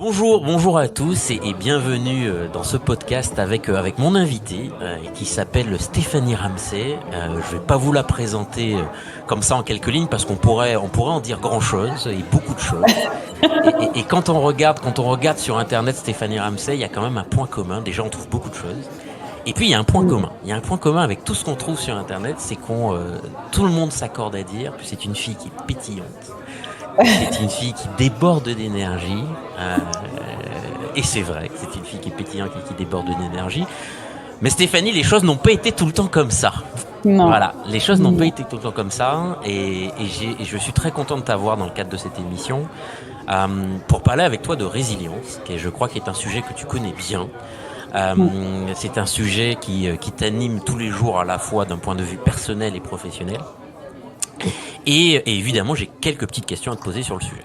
Bonjour à tous et bienvenue dans ce podcast avec mon invité qui s'appelle Stéphanie Ramsey. Je vais pas vous la présenter comme ça en quelques lignes parce qu'on pourrait en dire grand chose et beaucoup de choses. Et quand on regarde sur internet Stéphanie Ramsey, il y a quand même un point commun. Déjà, on trouve beaucoup de choses. Et puis il y a un point commun. Il y a un point commun avec tout ce qu'on trouve sur internet, c'est tout le monde s'accorde à dire que c'est une fille qui est pétillante. C'est une fille qui déborde d'énergie. Et c'est vrai, c'est une fille qui est pétillante et qui déborde d'énergie. Mais Stéphanie, les choses n'ont pas été tout le temps comme ça. Non. Voilà, les choses n'ont pas été tout le temps comme ça. Et je suis très content de t'avoir dans le cadre de cette émission pour parler avec toi de résilience, qui je crois qui est un sujet que tu connais bien. C'est un sujet qui t'anime tous les jours à la fois d'un point de vue personnel et professionnel. Et évidemment, j'ai quelques petites questions à te poser sur le sujet.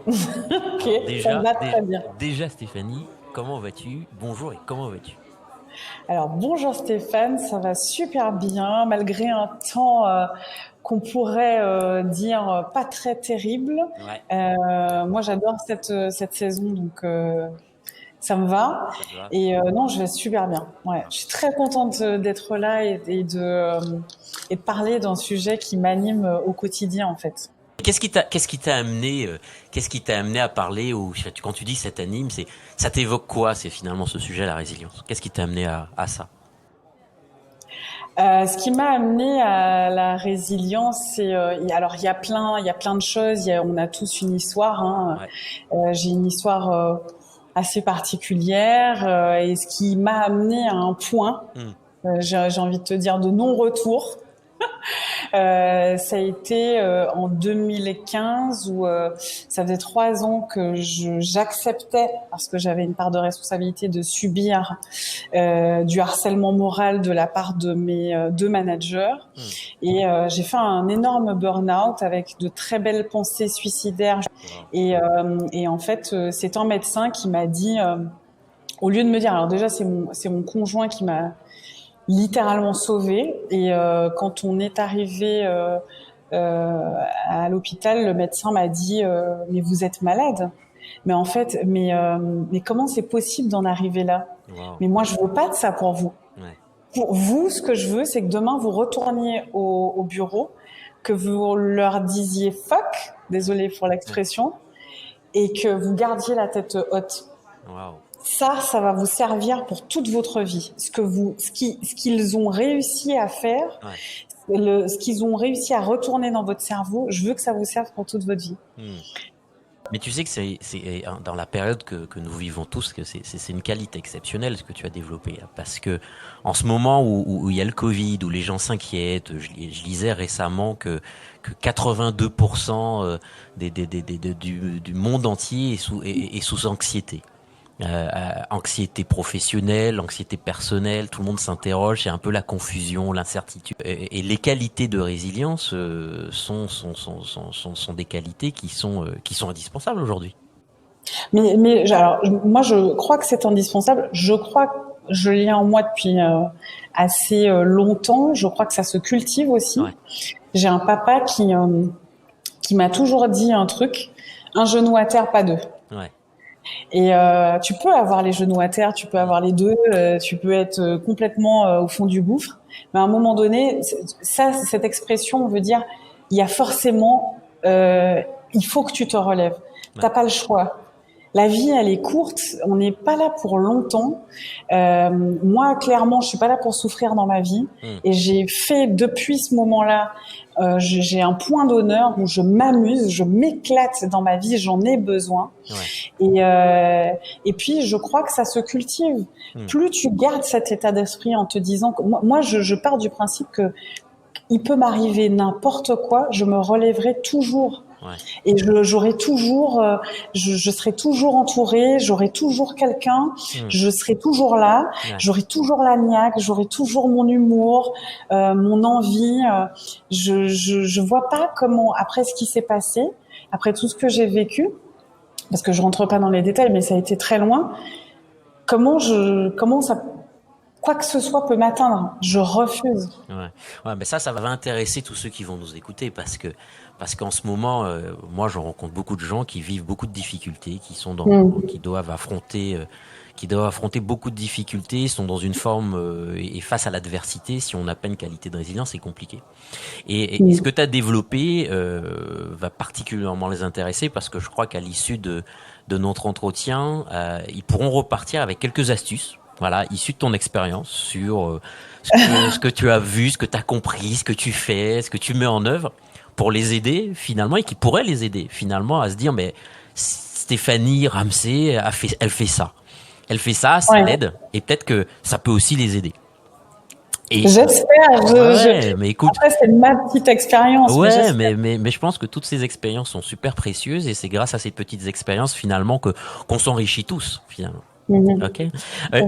Ok, ça me va très bien. Déjà, Stéphanie, comment vas-tu? Bonjour et comment vas-tu? Alors, bonjour Stéphane, ça va super bien, malgré un temps qu'on pourrait dire pas très terrible. Ouais, Moi, j'adore cette saison, donc ça me va. ça te va. Et non, je vais super bien. Ouais, je suis très contente d'être là et de parler d'un sujet qui m'anime au quotidien, en fait. Qu'est-ce qui t'a amené à parler ou quand tu dis ça t'anime, ça t'évoque quoi? C'est finalement ce sujet, la résilience. Qu'est-ce qui t'a amené à ça? Ce qui m'a amené à la résilience, c'est alors il y a plein de choses. On a tous une histoire. Hein. Ouais. J'ai une histoire assez particulière et ce qui m'a amené à un point, Hmm. j'ai envie de te dire de non-retour. Ça a été en 2015 où ça faisait 3 ans que j'acceptais, parce que j'avais une part de responsabilité, de subir du harcèlement moral de la part de mes deux managers. Et j'ai fait un énorme burn-out avec de très belles pensées suicidaires. Wow. Et en fait, c'est un médecin qui m'a dit, au lieu de me dire, alors déjà c'est mon conjoint qui m'a littéralement sauvée. Et quand on est arrivé à l'hôpital, le médecin m'a dit mais vous êtes malade. Mais en fait, mais comment c'est possible d'en arriver là? Wow. Mais moi, je veux pas de ça pour vous. Ouais. Pour vous, ce que je veux, c'est que demain vous retourniez au bureau, que vous leur disiez fuck, désolé pour Ouais. l'expression, et que vous gardiez la tête haute. Wow. Ça va vous servir pour toute votre vie. Ce qu'ils ont réussi à faire, Ouais. ce qu'ils ont réussi à retourner dans votre cerveau, je veux que ça vous serve pour toute votre vie. Hmm. Mais tu sais que c'est dans la période que nous vivons tous que c'est une qualité exceptionnelle ce que tu as développé, hein, parce que en ce moment où il y a le Covid, où les gens s'inquiètent, je lisais récemment que 82% du monde entier est sous anxiété. Anxiété professionnelle, anxiété personnelle, tout le monde s'interroge, c'est un peu la confusion, l'incertitude. Et les qualités de résilience sont des qualités qui sont indispensables aujourd'hui. Alors, moi, je crois que c'est indispensable. Je crois que je l'ai en moi depuis assez longtemps. Je crois que ça se cultive aussi. Ouais, J'ai un papa qui m'a toujours dit un truc, un genou à terre, pas deux. ouais, Et tu peux avoir les genoux à terre, tu peux avoir les deux, tu peux être complètement au fond du gouffre. Mais à un moment donné, cette expression veut dire il y a forcément, il faut que tu te relèves. ouais. T'as pas le choix. La vie, elle est courte. On n'est pas là pour longtemps. Moi, clairement, je suis pas là pour souffrir dans ma vie. Hmm. Et j'ai fait depuis ce moment-là, j'ai un point d'honneur où je m'amuse, je m'éclate dans ma vie. J'en ai besoin. Ouais. Et puis, je crois que ça se cultive. Hmm. Plus tu gardes cet état d'esprit en te disant que moi, je pars du principe que il peut m'arriver n'importe quoi, je me relèverai toujours. Ouais. Et j'aurai toujours, je serai toujours entourée, j'aurai toujours quelqu'un, Hmm. je serai toujours là, Ouais. j'aurai toujours la niaque, j'aurai toujours mon humour, mon envie. Je vois pas comment, après ce qui s'est passé, après tout ce que j'ai vécu, parce que je rentre pas dans les détails, mais ça a été très loin. Comment ça, quoi que ce soit peut m'atteindre, je refuse. Ouais, ouais, mais ça va intéresser tous ceux qui vont nous écouter parce qu'en ce moment, moi, je rencontre beaucoup de gens qui vivent beaucoup de difficultés, qui doivent affronter beaucoup de difficultés, sont dans une forme et face à l'adversité, si on n'a pas une qualité de résilience, c'est compliqué. Et ce que tu as développé va particulièrement les intéresser parce que je crois qu'à l'issue de notre entretien, ils pourront repartir avec quelques astuces. Voilà, issues de ton expérience sur ce que tu as vu, ce que tu as compris, ce que tu fais, ce que tu mets en œuvre pour les aider finalement et qui pourrait les aider finalement à se dire mais Stéphanie Ramsey elle fait ça. Elle fait ça l'aide et peut-être que ça peut aussi les aider. Et j'espère. Mais écoute, après c'est ma petite expérience. Ouais, mais je pense que toutes ces expériences sont super précieuses et c'est grâce à ces petites expériences finalement qu'on s'enrichit tous finalement. Ok.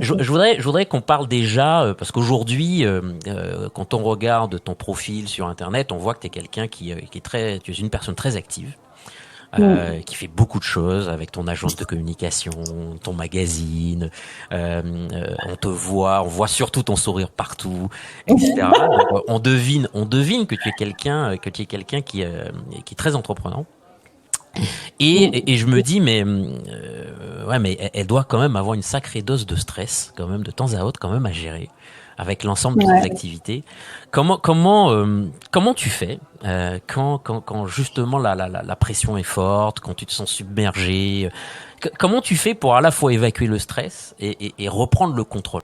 Je voudrais qu'on parle déjà parce qu'aujourd'hui, quand on regarde ton profil sur Internet, on voit que tu es quelqu'un tu es une personne très active. Qui fait beaucoup de choses avec ton agence de communication, ton magazine, on voit surtout ton sourire partout, etc. Donc, on devine que tu es quelqu'un qui est très entreprenant. Et je me dis mais elle doit quand même avoir une sacrée dose de stress quand même de temps à autre quand même à gérer avec l'ensemble de tes activités. Comment tu fais quand justement la pression est forte, quand tu te sens submergé, comment tu fais pour à la fois évacuer le stress et reprendre le contrôle?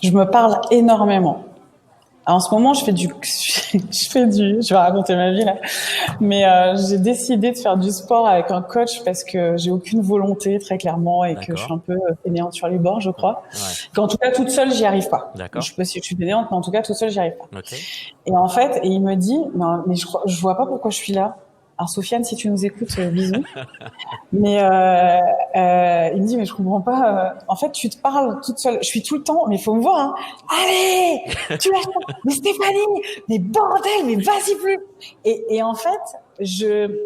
Je me parle énormément. Alors, en ce moment, je vais raconter ma vie là, mais j'ai décidé de faire du sport avec un coach parce que j'ai aucune volonté très clairement et que je suis un peu fainéante sur les bords, je crois. Ouais. Qu'en tout cas toute seule, j'y arrive pas. D'accord. Je sais pas si je suis fainéante, mais en tout cas toute seule, j'y arrive pas. Okay. Et en fait, il me dit, mais je vois pas pourquoi je suis là. Alors Sofiane, si tu nous écoutes, bisous. Mais il me dit, mais je comprends pas. En fait, tu te parles toute seule. Je suis tout le temps, mais il faut me voir. Hein. Allez, tu lâches pas. Mais Stéphanie, mais bordel, mais vas-y plus. Et en fait,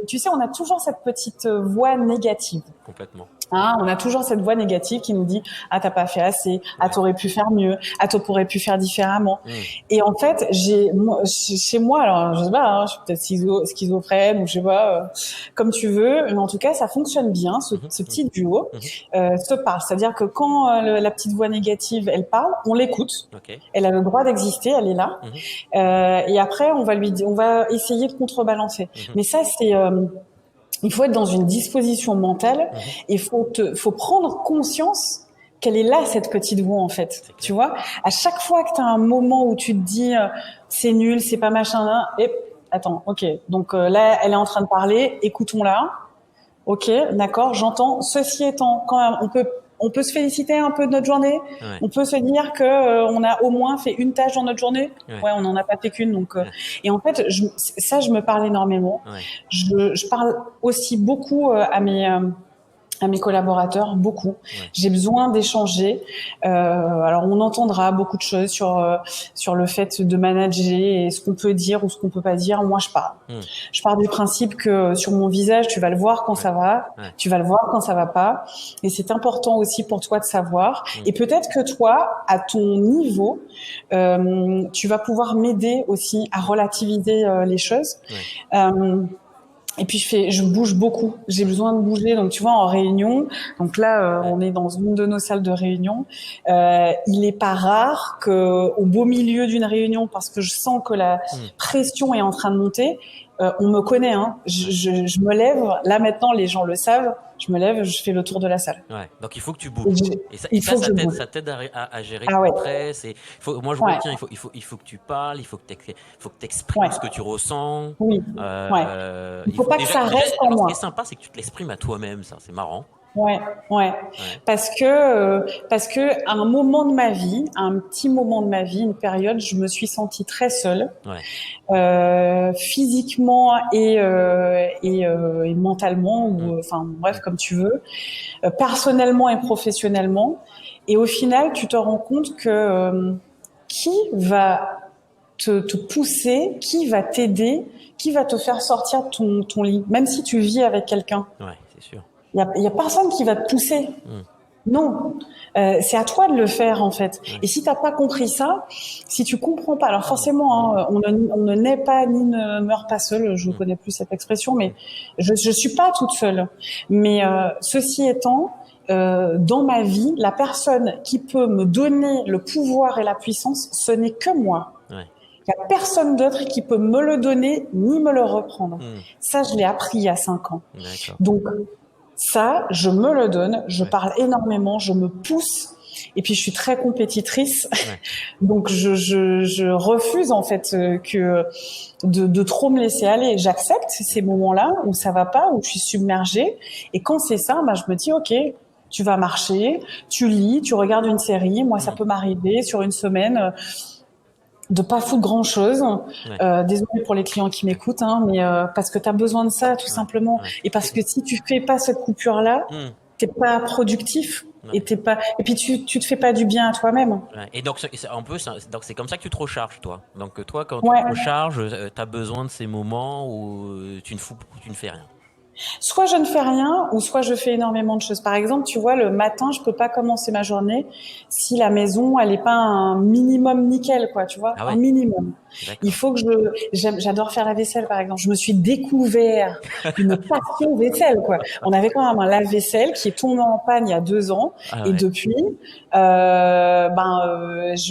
tu sais, on a toujours cette petite voix négative. Complètement. Hein, on a toujours cette voix négative qui nous dit ah t'as pas fait assez, ah t'aurais pu faire mieux, ah t'aurais pu faire différemment. Et en fait chez moi alors je sais pas, hein, je suis peut-être schizophrène ou je sais pas, comme tu veux, mais en tout cas ça fonctionne bien ce petit duo se parle, c'est-à-dire que quand la petite voix négative elle parle, on l'écoute, elle a le droit d'exister, elle est là, et après on va essayer de contrebalancer. Mais ça c'est il faut être dans une disposition mentale et faut prendre conscience qu'elle est là, cette petite voix, en fait. Tu vois, à chaque fois que tu as un moment où tu te dis c'est nul, c'est pas machin, là, et attends, ok, donc là, elle est en train de parler, écoutons-la. Ok, d'accord, j'entends. Ceci étant, quand même, on peut se féliciter un peu de notre journée. On peut se dire que on a au moins fait une tâche dans notre journée. Ouais, on n'en a pas fait qu'une. Donc, et en fait, je me parle énormément. Je parle aussi beaucoup à mes collaborateurs, beaucoup. J'ai besoin d'échanger. Alors, on entendra beaucoup de choses sur le fait de manager et ce qu'on peut dire ou ce qu'on peut pas dire. Moi, je parle. Je pars du principe que sur mon visage, tu vas le voir quand ça va, tu vas le voir quand ça va pas. Et c'est important aussi pour toi de savoir. Et peut-être que toi, à ton niveau, tu vas pouvoir m'aider aussi à relativiser les choses. Et puis je bouge beaucoup. J'ai besoin de bouger. Donc tu vois, en réunion, donc là on est dans une de nos salles de réunion. Il est pas rare que au beau milieu d'une réunion, parce que je sens que la pression est en train de monter, on me connaît. Hein. Je me lève. Là maintenant, les gens le savent. Je me lève, je fais le tour de la salle. Ouais. Donc il faut que tu bouges. Et ça t'aide à gérer le stress. Et moi je retiens, il faut que tu parles, il faut que tu exprimes ce que tu ressens. Oui. Il faut pas que ça reste en moi. Ce qui est sympa, c'est que tu te l'exprimes à toi-même. Ça, c'est marrant. Ouais. Parce que à un moment de ma vie, à un petit moment de ma vie, une période, je me suis sentie très seule, physiquement et mentalement, ou enfin bref comme tu veux, personnellement et professionnellement. Et au final, tu te rends compte que qui va te pousser, qui va t'aider, qui va te faire sortir de ton lit, même si tu vis avec quelqu'un. Ouais, c'est sûr. Il y a personne qui va te pousser. Non, c'est à toi de le faire en fait. Et si t'as pas compris ça, si tu comprends pas, alors forcément, hein, on ne naît pas ni ne meurt pas seul. Je connais plus cette expression, mais je suis pas toute seule. Mais ceci étant, dans ma vie, la personne qui peut me donner le pouvoir et la puissance, ce n'est que moi. Ouais. Il y a personne d'autre qui peut me le donner ni me le reprendre. Ça, je l'ai appris il y a 5 ans. D'accord. Donc ça, je me le donne, je parle énormément, je me pousse, et puis je suis très compétitrice, donc je refuse en fait que de trop me laisser aller. J'accepte ces moments-là où ça va pas, où je suis submergée, et quand c'est ça, bah, je me dis ok, tu vas marcher, tu lis, tu regardes une série. Moi, ça peut m'arriver sur une semaine de pas foutre grand chose. Désolée pour les clients qui m'écoutent, hein, mais parce que tu as besoin de ça tout simplement. Et parce que si tu fais pas cette coupure là, t'es pas productif. Et puis tu te fais pas du bien à toi-même. Et donc donc c'est comme ça que tu te recharges, toi. Donc toi, quand tu te recharges, tu as besoin de ces moments où tu ne fais rien. Soit je ne fais rien, ou soit je fais énormément de choses. Par exemple, tu vois, le matin, je peux pas commencer ma journée si la maison, elle est pas un minimum nickel, quoi, tu vois, un minimum. Il faut que j'adore faire la vaisselle, par exemple. Je me suis découvert une passion vaisselle, quoi. On avait quand même un lave-vaisselle qui est tombé en panne il y a 2 ans, et depuis, je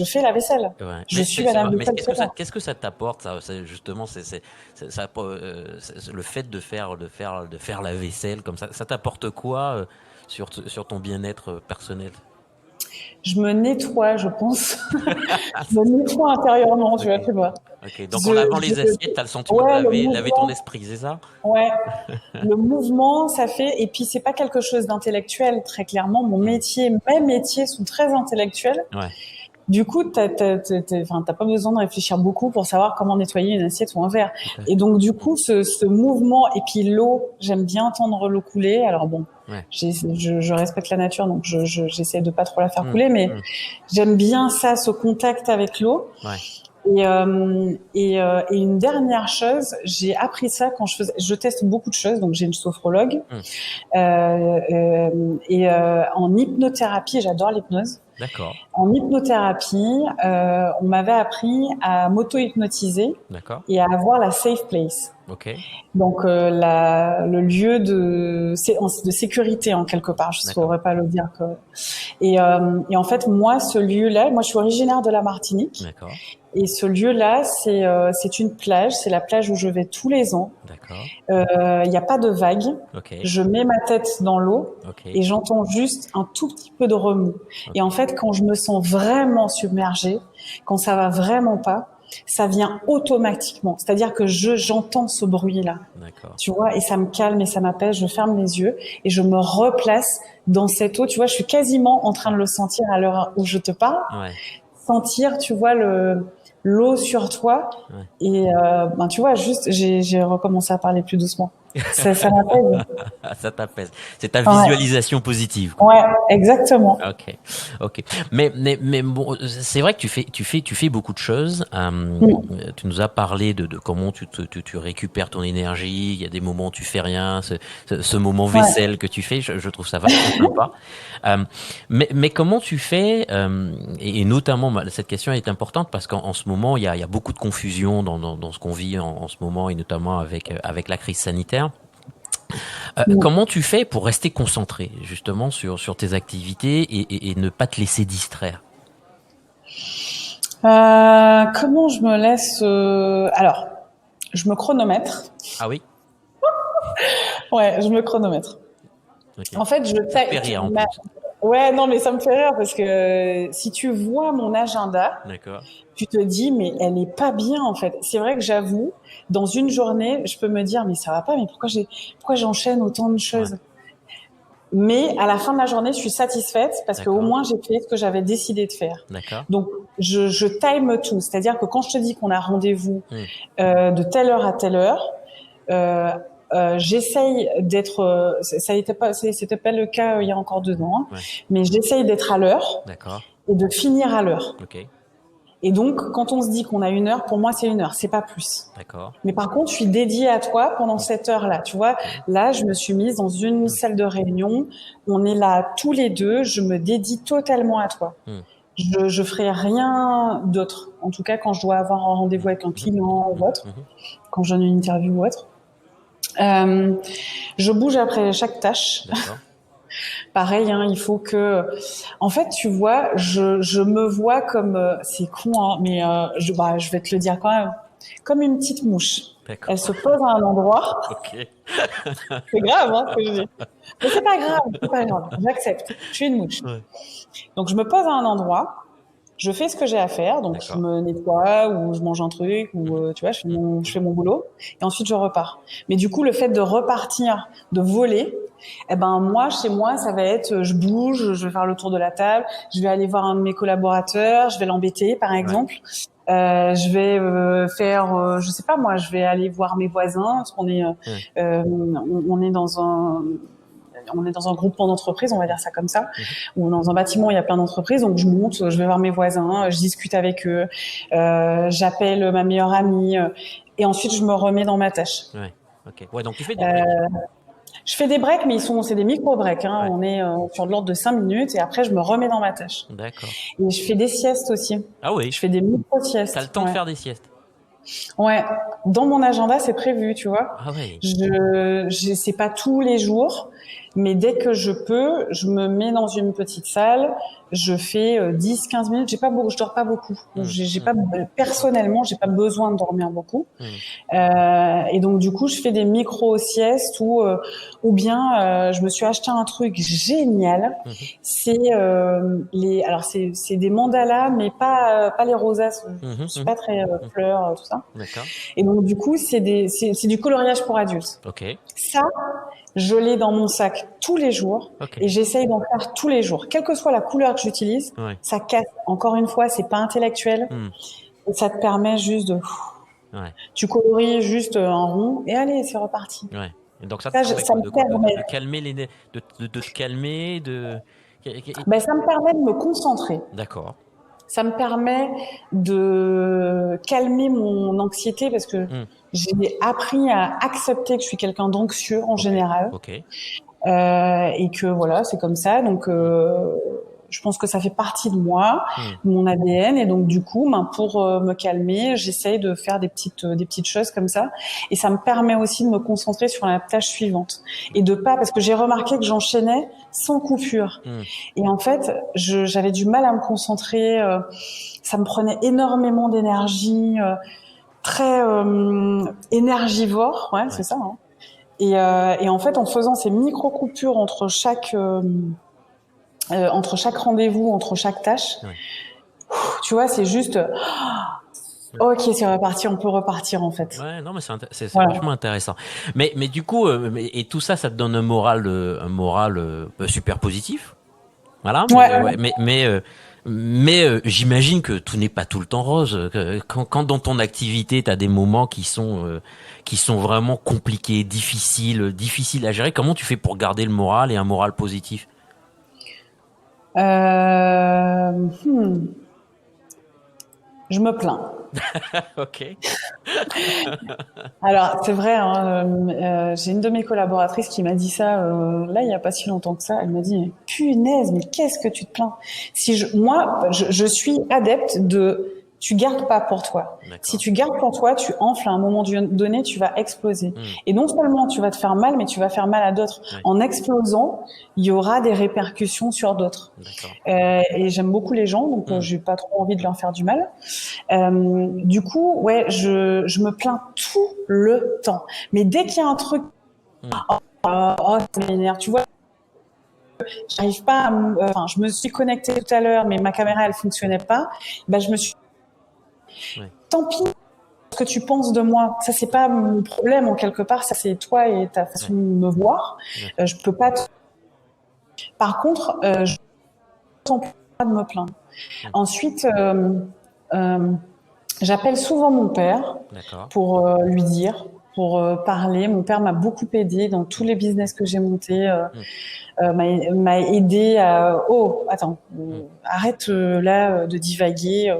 fais la vaisselle. Je suis à la vaisselle. Mais qu'est-ce que ça t'apporte, ça, justement, le fait de faire la vaisselle comme ça t'apporte quoi sur ton bien-être personnel? Je me nettoie, je pense. Je me nettoie intérieurement, tu vois, tu vois. Ok, donc en lavant les assiettes, t'as le sentiment de laver ton esprit, c'est ça? Ouais. Le mouvement, ça fait, et puis c'est pas quelque chose d'intellectuel, très clairement. Mes métiers sont très intellectuels. Du coup, t'as pas besoin de réfléchir beaucoup pour savoir comment nettoyer une assiette ou un verre. Et donc, du coup, ce mouvement, et puis l'eau, j'aime bien entendre l'eau couler. Alors bon, je respecte la nature, donc j'essaie de pas trop la faire couler, mais j'aime bien ça, ce contact avec l'eau. Et une dernière chose, j'ai appris ça quand je teste beaucoup de choses, donc j'ai une sophrologue, en hypnothérapie, j'adore l'hypnose. D'accord. En hypnothérapie, on m'avait appris à m'auto-hypnotiser et à avoir la safe place. Donc le lieu de sécurité en quelque part, je ne saurais pas le dire. Et en fait, moi, ce lieu-là, moi je suis originaire de la Martinique. Et ce lieu-là, c'est une plage, c'est la plage où je vais tous les ans. Il n'y a pas de vagues. Je mets ma tête dans l'eau et j'entends juste un tout petit peu de remous. Et en fait, quand je me sens vraiment submergée, quand ça va vraiment pas, ça vient automatiquement. C'est-à-dire que j'entends ce bruit-là. Tu vois, et ça me calme et ça m'apaise. Je ferme les yeux et je me replace dans cette eau. Tu vois, je suis quasiment en train de le sentir à l'heure où je te parle. Sentir, tu vois, l'eau sur toi. Et tu vois, juste j'ai recommencé à parler plus doucement. Ça m'apaise. Ça t'apaise. C'est ta visualisation positive, quoi. Ouais, exactement. Ok. Mais bon, c'est vrai que tu fais beaucoup de choses. Tu nous as parlé de comment tu récupères ton énergie. Il y a des moments où tu fais rien. Ce moment vaisselle que tu fais, je trouve ça vachement sympa. Mais comment tu fais, et notamment cette question est importante parce qu'en ce moment il y a beaucoup de confusion dans ce qu'on vit en ce moment, et notamment avec la crise sanitaire. Comment tu fais pour rester concentré justement sur tes activités et ne pas te laisser distraire? Comment je me laisse Alors, je me chronomètre. Ah oui. Ouais, je me chronomètre. En fait, ça fait rire en plus. Ouais, non, mais ça me fait rire parce que si tu vois mon agenda, tu te dis, mais elle est pas bien, en fait. C'est vrai que j'avoue, dans une journée, je peux me dire, mais ça va pas, mais pourquoi j'enchaîne autant de choses? Mais à la fin de la journée, je suis satisfaite parce qu'au moins, j'ai fait ce que j'avais décidé de faire. Donc, je time tout. C'est-à-dire que quand je te dis qu'on a rendez-vous de telle heure à telle heure, j'essaye d'être, c'était pas le cas il y a encore 2 ans, mais j'essaye d'être à l'heure et de finir à l'heure. Et donc, quand on se dit qu'on a 1 heure, pour moi, c'est 1 heure, c'est pas plus. D'accord. Mais par contre, je suis dédiée à toi pendant cette heure-là. Tu vois, là, je me suis mise dans une salle de réunion. On est là tous les deux. Je me dédie totalement à toi. Je ferai rien d'autre. En tout cas, quand je dois avoir un rendez-vous avec un client ou autre, quand je donne une interview ou autre. Je bouge après chaque tâche. D'accord. Pareil, hein, il faut que, en fait, tu vois, je me vois comme, c'est con, hein, mais je vais te le dire quand même, comme une petite mouche. D'accord. Elle se pose à un endroit. Ok. C'est grave, hein, ce que je dis. Mais c'est pas grave. J'accepte. Je suis une mouche. Ouais. Donc je me pose à un endroit. Je fais ce que j'ai à faire, donc je D'accord. me nettoie ou je mange un truc ou tu vois, je fais mon boulot et ensuite je repars. Mais du coup, le fait de repartir, de voler, eh ben moi chez moi, ça va être je bouge, je vais faire le tour de la table, je vais aller voir un de mes collaborateurs, je vais l'embêter par exemple. Je vais faire, je sais pas moi, je vais aller voir mes voisins parce qu'on est on est dans un groupement d'entreprises, on va dire ça comme ça, ou dans un bâtiment, il y a plein d'entreprises, donc je monte, je vais voir mes voisins, je discute avec eux, j'appelle ma meilleure amie, et ensuite je me remets dans ma tâche. Ouais. Ok. Ouais, donc tu fais des breaks. Je fais des breaks, mais c'est des micro-breaks, hein. Ouais. On est sur de l'ordre de 5 minutes, et après je me remets dans ma tâche. D'accord. Et je fais des siestes aussi. Ah oui. Je fais des micro-siestes. T'as le temps de faire des siestes. Ouais, dans mon agenda, c'est prévu, tu vois. Ah ouais. C'est pas tous les jours, mais dès que je peux, je me mets dans une petite salle, je fais 10-15 minutes, je dors pas beaucoup. Donc personnellement, j'ai pas besoin de dormir beaucoup. Et donc du coup, je fais des micro-siestes ou bien je me suis acheté un truc génial. C'est c'est des mandalas, mais pas les rosaces. Je suis pas très fleurs, tout ça. D'accord. Et donc du coup, c'est du coloriage pour adultes. Ok. Ça, je l'ai dans mon sac tous les jours Ok. et j'essaye d'en faire tous les jours, quelle que soit la couleur que j'utilise. Ouais. Ça casse. Encore une fois, c'est pas intellectuel. Et ça te permet juste de. Ouais. Tu colories juste un rond et allez, c'est reparti. Ouais. Et donc ça Ça, te ça me permet. de calmer de te calmer, Ben, ça me permet de me concentrer. D'accord. Ça me permet de calmer mon anxiété parce que j'ai appris à accepter que je suis quelqu'un d'anxieux en général. Ok. Et que voilà, c'est comme ça. Donc, je pense que ça fait partie de moi, de mon ADN. Et donc, du coup, pour me calmer, j'essaye de faire des petites choses comme ça. Et ça me permet aussi de me concentrer sur la tâche suivante. Et de pas, parce que j'ai remarqué que j'enchaînais sans coupure. Et en fait, j'avais du mal à me concentrer. Ça me prenait énormément d'énergie, très énergivore. Ouais, c'est ça. Hein. Et en fait, en faisant ces micro-coupures entre chaque rendez-vous, entre chaque tâche, tu vois, c'est juste, ok, c'est reparti, on peut repartir en fait. Ouais, non, mais c'est vachement intéressant. Mais du coup, et tout ça, ça te donne un moral super positif. Voilà. Mais j'imagine que tout n'est pas tout le temps rose. Quand dans ton activité, tu as des moments qui sont vraiment compliqués, difficiles à gérer, comment tu fais pour garder le moral et un moral positif? Je me plains. Ok. Alors, c'est vrai, hein, j'ai une de mes collaboratrices qui m'a dit ça, là, il y a pas si longtemps que ça. Elle m'a dit, punaise, mais qu'est-ce que tu te plains? Moi, je suis adepte de, tu gardes pas pour toi. Si tu gardes pour toi, tu enfles à un moment donné, tu vas exploser. Et non seulement tu vas te faire mal, mais tu vas faire mal à d'autres. En explosant, il y aura des répercussions sur d'autres. Et j'aime beaucoup les gens, donc j'ai pas trop envie de leur faire du mal. Du coup, ouais, je me plains tout le temps. Mais dès qu'il y a un truc, ça m'énerve, tu vois. J'arrive pas je me suis connectée tout à l'heure, mais ma caméra, elle fonctionnait pas. Je me suis tant pis ce que tu penses de moi, ça c'est pas mon problème en quelque part, ça c'est toi et ta façon de me voir. Je peux pas. Par contre, je n'entends pas de me plaindre. Ensuite, j'appelle souvent mon père pour lui dire. pour parler. Mon père m'a beaucoup aidé dans tous les business que j'ai montés. M'a aidé à arrête là de divaguer.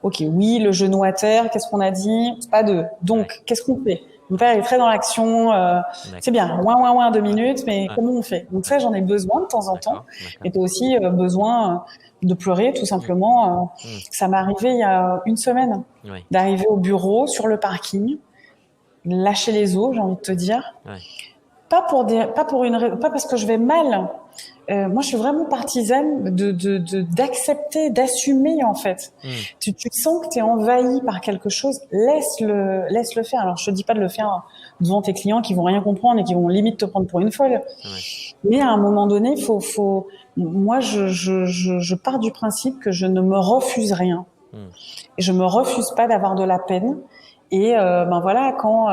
Ok, oui, le genou à terre, qu'est-ce qu'on a dit? Pas deux. Donc, qu'est-ce qu'on fait? Mon père est très dans l'action. C'est bien, ouin, 2 minutes, mais comment on fait? Donc ça, j'en ai besoin de temps en temps. Et t'as aussi besoin de pleurer, tout simplement. Ça m'est arrivé il y a une semaine d'arriver au bureau, sur le parking, lâcher les os, j'ai envie de te dire. Pas parce que je vais mal. Moi, je suis vraiment partisane d'accepter, d'assumer, en fait. Tu sens que t'es envahi par quelque chose, laisse-le faire. Alors, je te dis pas de le faire devant tes clients qui vont rien comprendre et qui vont limite te prendre pour une folle. Mais à un moment donné, moi, je pars du principe que je ne me refuse rien. Et je me refuse pas d'avoir de la peine. Et voilà, quand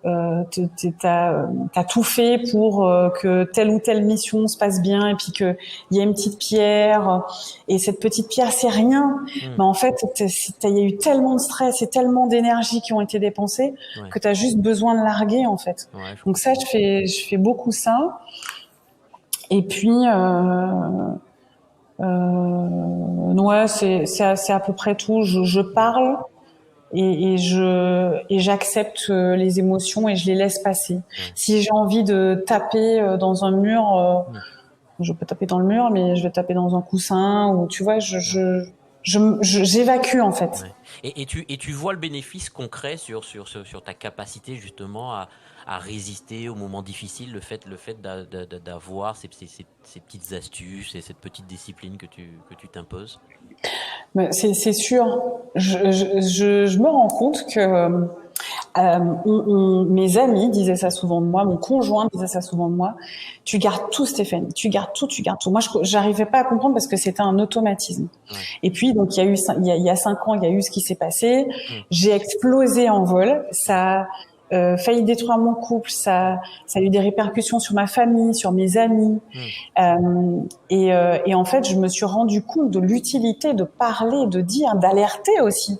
t'as tout fait pour que telle ou telle mission se passe bien, et puis que il y a une petite pierre, et cette petite pierre c'est rien, mais en fait il y a eu tellement de stress et tellement d'énergie qui ont été dépensées que t'as juste besoin de larguer, en fait. Donc ça, je fais beaucoup ça. Et puis c'est à peu près tout. Je parle. Et j'accepte les émotions et je les laisse passer. Si j'ai envie de taper dans un mur, je peux taper dans le mur, mais je vais taper dans un coussin, ou tu vois, j'évacue, en fait. Et tu vois le bénéfice concret sur ta capacité justement à résister aux moments difficiles, le fait d'avoir ces petites astuces et cette petite discipline que tu t'imposes. C'est sûr. Je me rends compte que mes amis disaient ça souvent de moi, mon conjoint disait ça souvent de moi. Tu gardes tout, Stéphanie. Tu gardes tout. Moi, j'arrivais pas à comprendre parce que c'était un automatisme. Et puis, donc, il y a 5 ans, il y a eu ce qui s'est passé. J'ai explosé en vol. Ça failli détruire mon couple, ça a eu des répercussions sur ma famille, sur mes amis. Et en fait, je me suis rendu compte de l'utilité de parler, de dire, d'alerter aussi.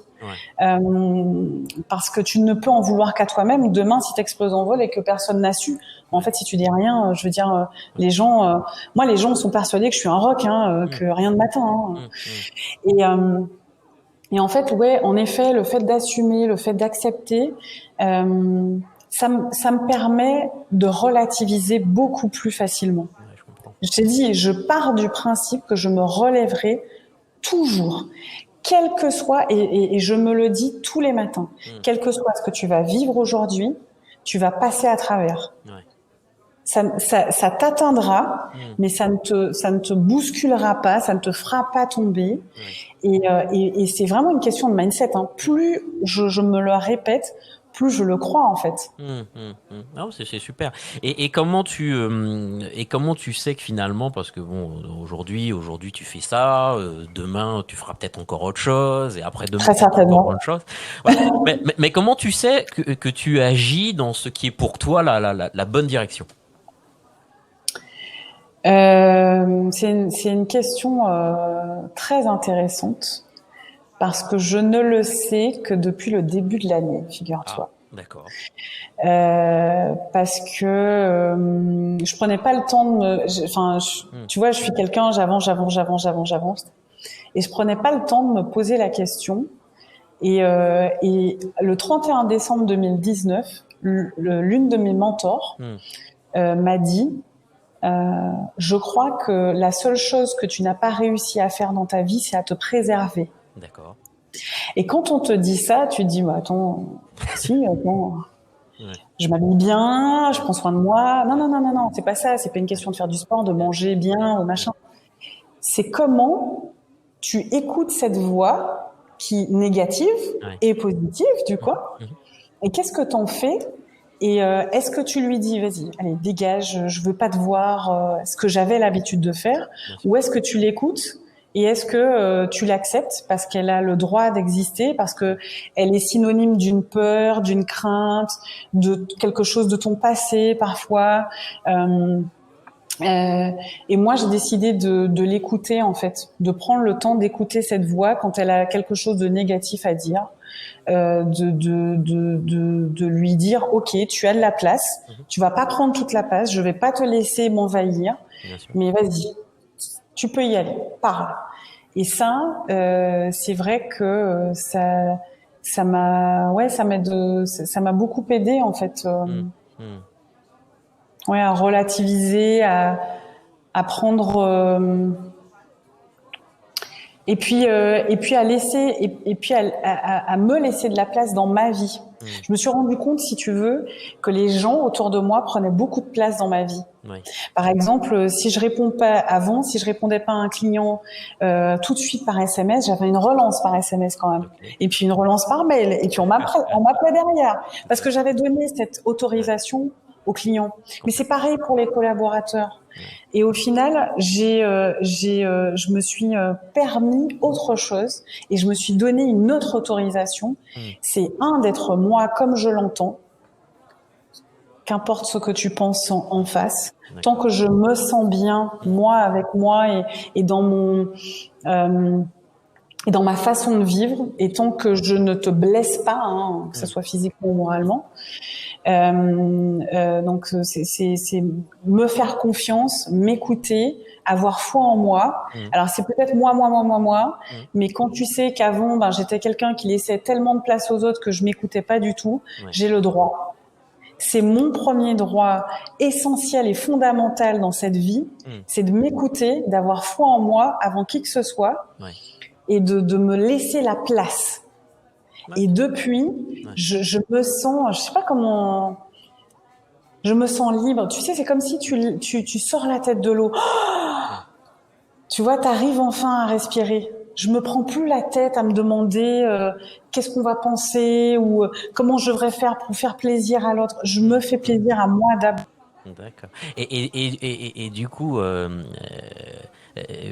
Parce que tu ne peux en vouloir qu'à toi-même. Demain, si t'exploses en vol et que personne n'a su, en fait, si tu dis rien, je veux dire, les gens sont persuadés que je suis un roc, que rien ne m'atteint. Et en fait, en effet, le fait d'assumer, le fait d'accepter, ça me permet de relativiser beaucoup plus facilement. Je t'ai dit, je pars du principe que je me relèverai toujours, quel que soit, et je me le dis tous les matins, quel que soit ce que tu vas vivre aujourd'hui, tu vas passer à travers. Ça t'atteindra, mais ça ne te bousculera pas, ça ne te fera pas tomber. Et c'est vraiment une question de mindset. Plus je me le répète, plus je le crois, en fait. Non, c'est super. Et comment tu sais que finalement, parce que bon, aujourd'hui tu fais ça, demain tu feras peut-être encore autre chose, et après demain très certainement encore autre chose. Ouais. mais comment tu sais que tu agis dans ce qui est pour toi la bonne direction? C'est une question très intéressante, parce que je ne le sais que depuis le début de l'année, figure-toi. D'accord. Parce que je prenais pas le temps de tu vois, je suis quelqu'un, j'avance, et je prenais pas le temps de me poser la question. Et le 31 décembre 2019, l'une de mes mentors m'a dit: je crois que la seule chose que tu n'as pas réussi à faire dans ta vie, c'est à te préserver. D'accord. Et quand on te dit ça, tu te dis, attends, je m'habille bien, je prends soin de moi. Non, c'est pas ça. C'est pas une question de faire du sport, de manger bien ou machin. C'est comment tu écoutes cette voix qui négative et positive, du coup. Et qu'est-ce que t'en fais? Et est-ce que tu lui dis, vas-y, allez, dégage, je veux pas te voir, ce que j'avais l'habitude de faire, ou est-ce que tu l'écoutes et est-ce que tu l'acceptes parce qu'elle a le droit d'exister, parce que elle est synonyme d'une peur, d'une crainte, de quelque chose de ton passé parfois. Et moi, j'ai décidé de l'écouter, en fait, de prendre le temps d'écouter cette voix quand elle a quelque chose de négatif à dire, de lui dire, ok, tu as de la place, tu vas pas prendre toute la place, je vais pas te laisser m'envahir, mais vas-y, tu peux y aller, parle. Et ça, c'est vrai que ça m'a beaucoup aidé, en fait. Ouais, à relativiser, à prendre et puis à laisser et puis à me laisser de la place dans ma vie. Je me suis rendu compte, si tu veux, que les gens autour de moi prenaient beaucoup de place dans ma vie. Oui. Par exemple, si je répondais pas à un client tout de suite par SMS, j'avais une relance par SMS quand même, et puis une relance par mail, et puis on m'appelait derrière parce que j'avais donné cette autorisation aux clients. Mais c'est pareil pour les collaborateurs. Et au final, je me suis permis autre chose et je me suis donné une autre autorisation. C'est d'être moi comme je l'entends. Qu'importe ce que tu penses en face, tant que je me sens bien, moi avec moi et dans mon et dans ma façon de vivre, et tant que je ne te blesse pas, que ce soit physiquement ou moralement. Donc c'est me faire confiance, m'écouter, avoir foi en moi. Alors c'est peut-être moi, mais quand tu sais qu'avant j'étais quelqu'un qui laissait tellement de place aux autres que je m'écoutais pas du tout, j'ai le droit. C'est mon premier droit essentiel et fondamental dans cette vie, c'est de m'écouter, d'avoir foi en moi avant qui que ce soit, et de me laisser la place. Et depuis, je me sens, je sais pas comment, je me sens libre. Tu sais, c'est comme si tu sors la tête de l'eau. Tu vois, t'arrives enfin à respirer. Je me prends plus la tête à me demander qu'est-ce qu'on va penser ou comment je devrais faire pour faire plaisir à l'autre. Je me fais plaisir à moi d'abord. D'accord. Et du coup,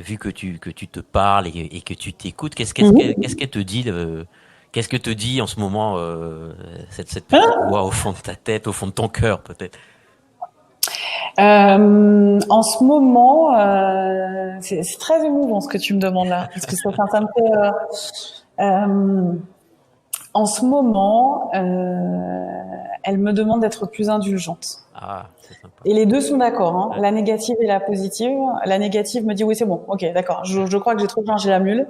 vu que tu te parles et que tu t'écoutes, qu'est-ce qu'elle te dit qu'est-ce que te dit en ce moment cette petite voix au fond de ta tête, au fond de ton cœur peut-être? En ce moment, c'est très émouvant ce que tu me demandes là, parce que ça me fait. En ce moment, elle me demande d'être plus indulgente. Ah, c'est sympa. Et les deux sont d'accord, la négative et la positive. La négative me dit oui, c'est bon, ok, d'accord. Je crois que j'ai trop changé la mule.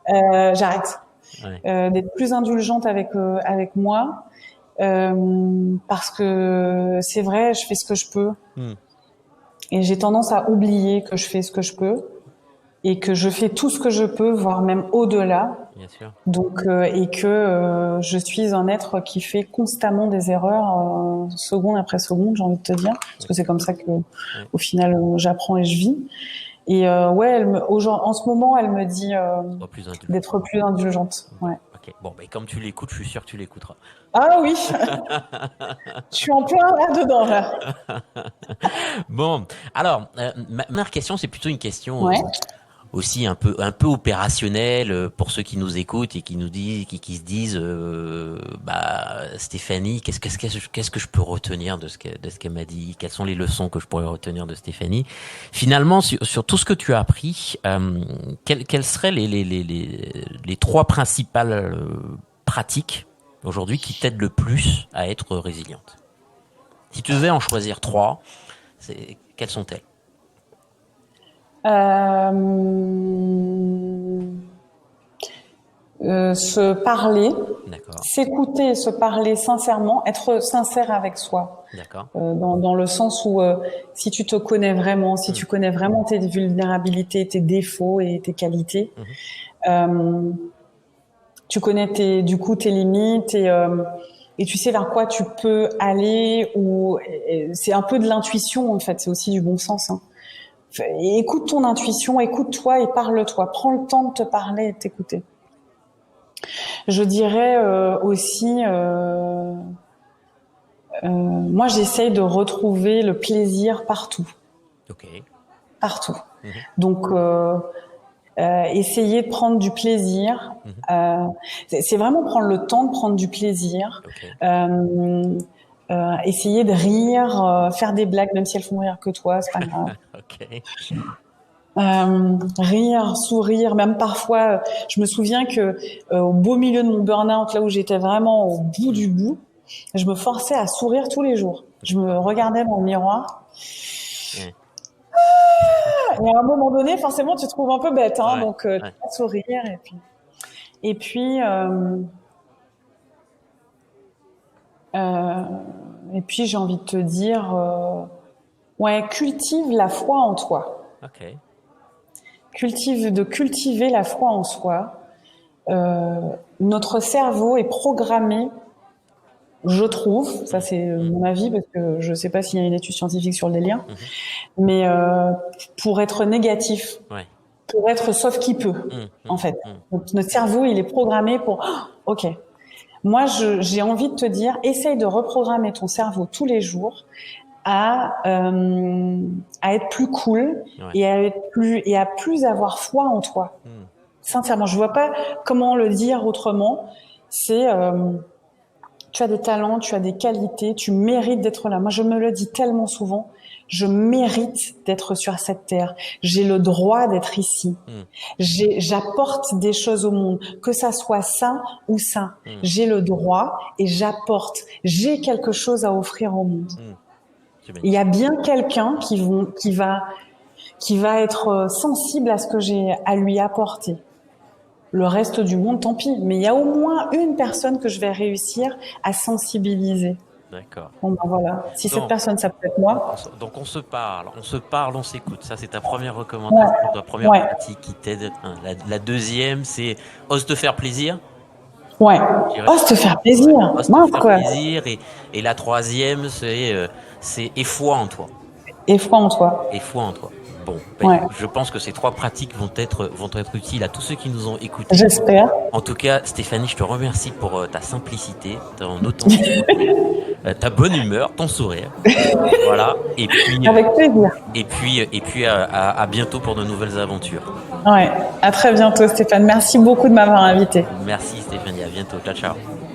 J'arrête. D'être plus indulgente avec moi. Parce que c'est vrai, je fais ce que je peux. Et j'ai tendance à oublier que je fais ce que je peux et que je fais tout ce que je peux, voire même au-delà. Bien sûr. Donc et que je suis un être qui fait constamment des erreurs seconde après seconde, j'ai envie de te dire, parce que c'est comme ça que au final j'apprends et je vis. Et en ce moment, elle me dit d'être plus indulgente. Ouais. Ok. Bon, comme tu l'écoutes, je suis sûr que tu l'écouteras. Ah oui, je suis en plein là-dedans là. Bon, alors ma première question, c'est plutôt une question aussi un peu opérationnelle pour ceux qui nous écoutent et qui nous disent, qui se disent, Stéphanie, qu'est-ce que je peux retenir de ce qu'elle m'a dit? Quelles sont les leçons que je pourrais retenir de Stéphanie? Finalement, sur tout ce que tu as appris, quelles seraient les trois principales pratiques aujourd'hui qui t'aident le plus à être résiliente? Si tu devais en choisir trois, quelles sont-elles? Se parler, D'accord. s'écouter, se parler sincèrement, être sincère avec soi. D'accord. Dans le sens où si tu te connais vraiment, si tu connais vraiment tes vulnérabilités, tes défauts et tes qualités, tu connais tes limites et tu sais vers quoi tu peux aller. Ou c'est un peu de l'intuition en fait, c'est aussi du bon sens. Écoute ton intuition, écoute-toi et parle-toi. Prends le temps de te parler et de t'écouter. Je dirais aussi, moi j'essaye de retrouver le plaisir partout. Ok. Partout. Donc essayer de prendre du plaisir. C'est vraiment prendre le temps de prendre du plaisir. essayer de rire, faire des blagues, même si elles font rire que toi, c'est pas grave. Ok. Rire, sourire, même parfois, je me souviens que au beau milieu de mon burn-out, là où j'étais vraiment au bout du bout, je me forçais à sourire tous les jours. Je me regardais dans le miroir. Ouais. Et à un moment donné, forcément, tu te trouves un peu bête, hein, Ouais, donc tu ouais. vas sourire et puis j'ai envie de te dire, ouais, cultive la foi en toi. Ok. Cultiver la foi en soi. Notre cerveau est programmé, je trouve, ça c'est mon avis parce que je sais pas s'il y a une étude scientifique sur le délire, mais pour être négatif, Ouais. pour être sauf qui peut, en fait. Donc, notre cerveau, il est programmé pour, ok. Moi, j'ai envie de te dire, essaye de reprogrammer ton cerveau tous les jours à être plus cool Ouais. et à plus avoir foi en toi. Sincèrement, je vois pas comment le dire autrement. C'est tu as des talents, tu as des qualités, tu mérites d'être là. Moi, je me le dis tellement souvent. Je mérite d'être sur cette terre. J'ai le droit d'être ici. J'apporte des choses au monde, que ça soit ça ou ça. J'ai le droit et j'apporte. J'ai quelque chose à offrir au monde. Il y a bien quelqu'un qui va être sensible à ce que j'ai à lui apporter. Le reste du monde, tant pis. Mais il y a au moins une personne que je vais réussir à sensibiliser. D'accord. Bon, ben voilà. Si Donc, cette personne, ça peut être moi. Donc on se parle, on s'écoute. Ça, c'est ta première recommandation, ta première Ouais. pratique qui t'aide. La deuxième, c'est ose te faire plaisir. Ouais. Ose te faire plaisir. Ose te Mince, faire quoi. plaisir. Et la troisième, c'est aie foi en toi. Et foi en toi. Et foi en toi. Bon, Ouais. je pense que ces trois pratiques vont être utiles à tous ceux qui nous ont écoutés. J'espère. En tout cas, Stéphanie, je te remercie pour ta simplicité, ton authenticité, ta bonne humeur, ton sourire. Voilà. Et puis, Avec plaisir. et puis à bientôt pour de nouvelles aventures. Ouais. À très bientôt, Stéphane. Merci beaucoup de m'avoir invité. Merci Stéphanie, à bientôt. Ciao, ciao.